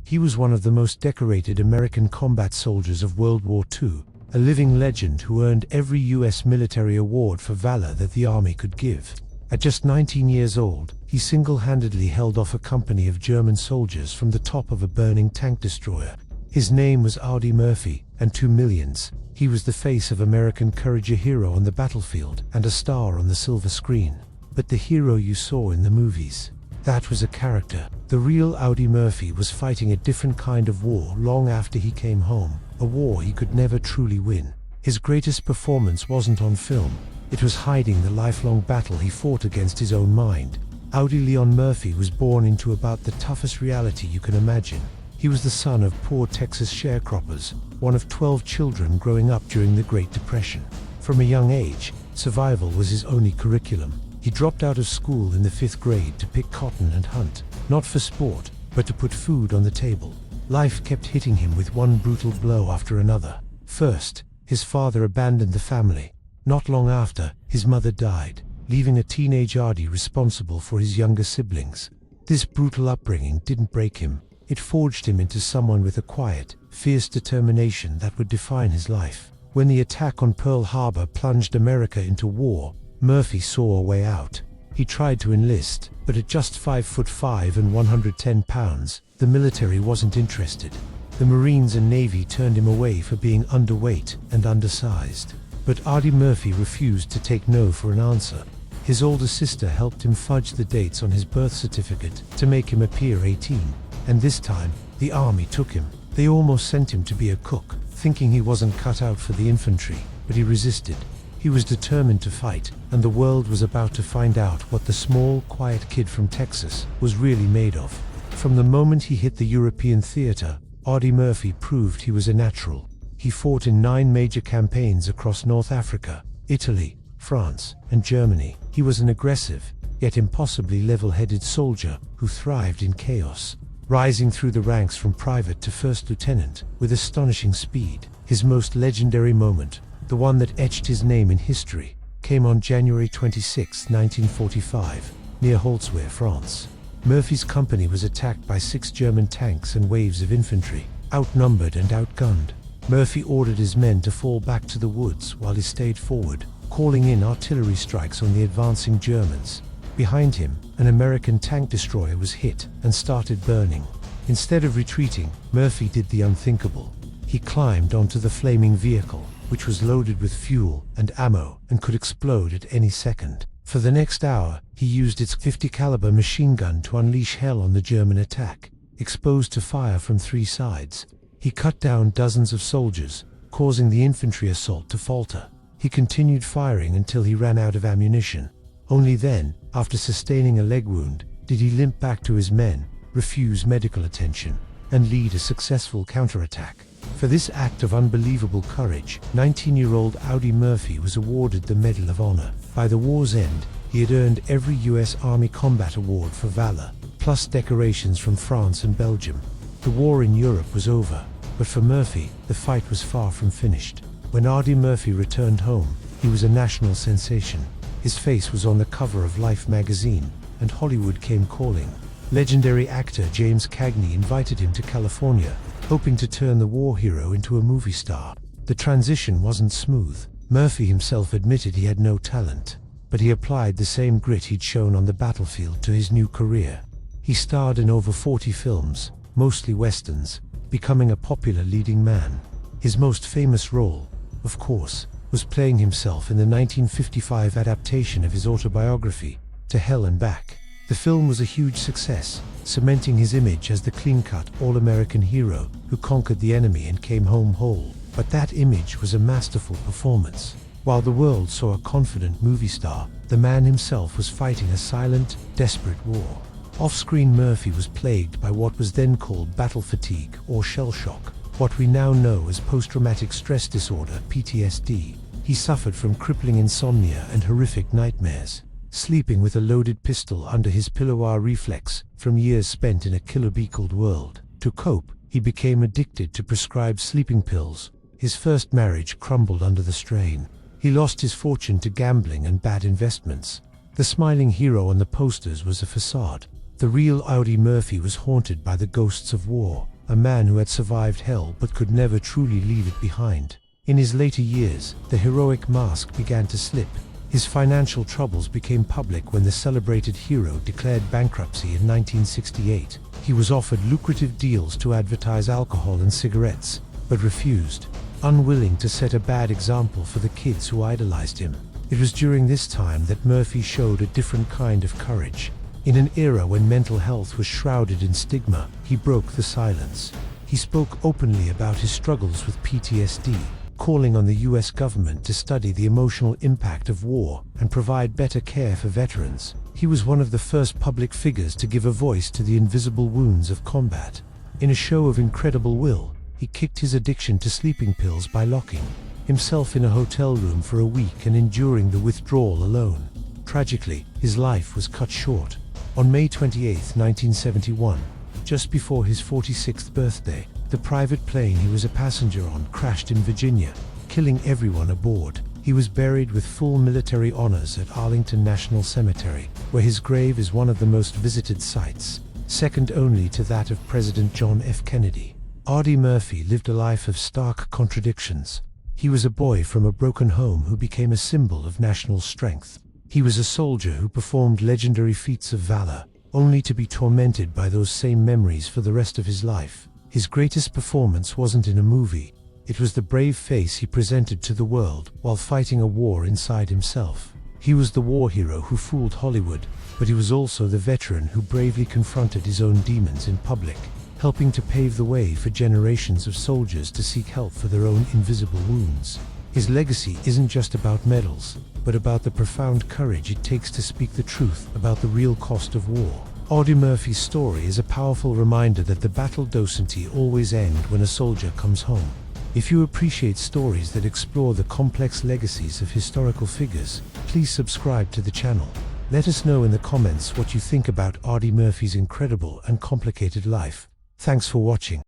He was one of the most decorated American combat soldiers of World War II, a living legend who earned every U.S. military award for valor that the Army could give. At just 19 years old, he single-handedly held off a company of German soldiers from the top of a burning tank destroyer. His name was Audie Murphy, and to millions, he was the face of American courage, a hero on the battlefield and a star on the silver screen. But the hero you saw in the movies, that was a character. The real Audie Murphy was fighting a different kind of war long after he came home, a war he could never truly win. His greatest performance wasn't on film, it was hiding the lifelong battle he fought against his own mind. Audie Leon Murphy was born into about the toughest reality you can imagine. He was the son of poor Texas sharecroppers, one of 12 children growing up during the Great Depression. From a young age, survival was his only curriculum. He dropped out of school in the 5th grade to pick cotton and hunt, not for sport, but to put food on the table. Life kept hitting him with one brutal blow after another. First, his father abandoned the family. Not long after, his mother died, leaving a teenage Audie responsible for his younger siblings. This brutal upbringing didn't break him. It forged him into someone with a quiet, fierce determination that would define his life. When the attack on Pearl Harbor plunged America into war, Murphy saw a way out. He tried to enlist, but at just 5'5" and 110 pounds, the military wasn't interested. The Marines and Navy turned him away for being underweight and undersized. But Audie Murphy refused to take no for an answer. His older sister helped him fudge the dates on his birth certificate to make him appear 18. And this time, the Army took him. They almost sent him to be a cook, thinking he wasn't cut out for the infantry, but he resisted. He was determined to fight, and the world was about to find out what the small, quiet kid from Texas was really made of. From the moment he hit the European theater, Audie Murphy proved he was a natural. He fought in 9 major campaigns across North Africa, Italy, France, and Germany. He was an aggressive, yet impossibly level-headed soldier who thrived in chaos, rising through the ranks from private to first lieutenant with astonishing speed. His most legendary moment, the one that etched his name in history, came on January 26, 1945, near Holzweiler, France. Murphy's company was attacked by 6 German tanks and waves of infantry. Outnumbered and outgunned, Murphy ordered his men to fall back to the woods while he stayed forward, calling in artillery strikes on the advancing Germans. Behind him, an American tank destroyer was hit and started burning. Instead of retreating, Murphy did the unthinkable. He climbed onto the flaming vehicle, which was loaded with fuel and ammo and could explode at any second. For the next hour, he used its .50 caliber machine gun to unleash hell on the German attack. Exposed to fire from 3 sides, he cut down dozens of soldiers, causing the infantry assault to falter. He continued firing until he ran out of ammunition. Only then, after sustaining a leg wound, did he limp back to his men, refuse medical attention, and lead a successful counterattack. For this act of unbelievable courage, 19-year-old Audie Murphy was awarded the Medal of Honor. By the war's end, he had earned every U.S. Army Combat Award for valor, plus decorations from France and Belgium. The war in Europe was over, but for Murphy, the fight was far from finished. When Audie Murphy returned home, he was a national sensation. His face was on the cover of Life magazine, and Hollywood came calling. Legendary actor James Cagney invited him to California, hoping to turn the war hero into a movie star. The transition wasn't smooth. Murphy himself admitted he had no talent, but he applied the same grit he'd shown on the battlefield to his new career. He starred in over 40 films, mostly westerns, becoming a popular leading man. His most famous role, of course, was playing himself in the 1955 adaptation of his autobiography, To Hell and Back. The film was a huge success, cementing his image as the clean-cut, all-American hero who conquered the enemy and came home whole. But that image was a masterful performance. While the world saw a confident movie star, the man himself was fighting a silent, desperate war. Off-screen, Murphy was plagued by what was then called battle fatigue or shell shock, what we now know as post-traumatic stress disorder, PTSD. He suffered from crippling insomnia and horrific nightmares, sleeping with a loaded pistol under his pillow, a reflex from years spent in a killer-beakled world. To cope, he became addicted to prescribed sleeping pills. His first marriage crumbled under the strain. He lost his fortune to gambling and bad investments. The smiling hero on the posters was a facade. The real Audie Murphy was haunted by the ghosts of war, a man who had survived hell but could never truly leave it behind. In his later years, the heroic mask began to slip. His financial troubles became public when the celebrated hero declared bankruptcy in 1968. He was offered lucrative deals to advertise alcohol and cigarettes, but refused, unwilling to set a bad example for the kids who idolized him. It was during this time that Murphy showed a different kind of courage. In an era when mental health was shrouded in stigma, he broke the silence. He spoke openly about his struggles with PTSD, calling on the US government to study the emotional impact of war and provide better care for veterans. He was one of the first public figures to give a voice to the invisible wounds of combat. In a show of incredible will, he kicked his addiction to sleeping pills by locking himself in a hotel room for a week and enduring the withdrawal alone. Tragically, his life was cut short. On May 28, 1971, just before his 46th birthday, the private plane he was a passenger on crashed in Virginia, killing everyone aboard. He was buried with full military honors at Arlington National Cemetery, where his grave is one of the most visited sites, second only to that of President John F. Kennedy. Audie Murphy lived a life of stark contradictions. He was a boy from a broken home who became a symbol of national strength. He was a soldier who performed legendary feats of valor, only to be tormented by those same memories for the rest of his life. His greatest performance wasn't in a movie. It was the brave face he presented to the world while fighting a war inside himself. He was the war hero who fooled Hollywood, but he was also the veteran who bravely confronted his own demons in public, helping to pave the way for generations of soldiers to seek help for their own invisible wounds. His legacy isn't just about medals, but about the profound courage it takes to speak the truth about the real cost of war. Audie Murphy's story is a powerful reminder that the battle doesn't always end when a soldier comes home. If you appreciate stories that explore the complex legacies of historical figures, please subscribe to the channel. Let us know in the comments what you think about Audie Murphy's incredible and complicated life. Thanks for watching.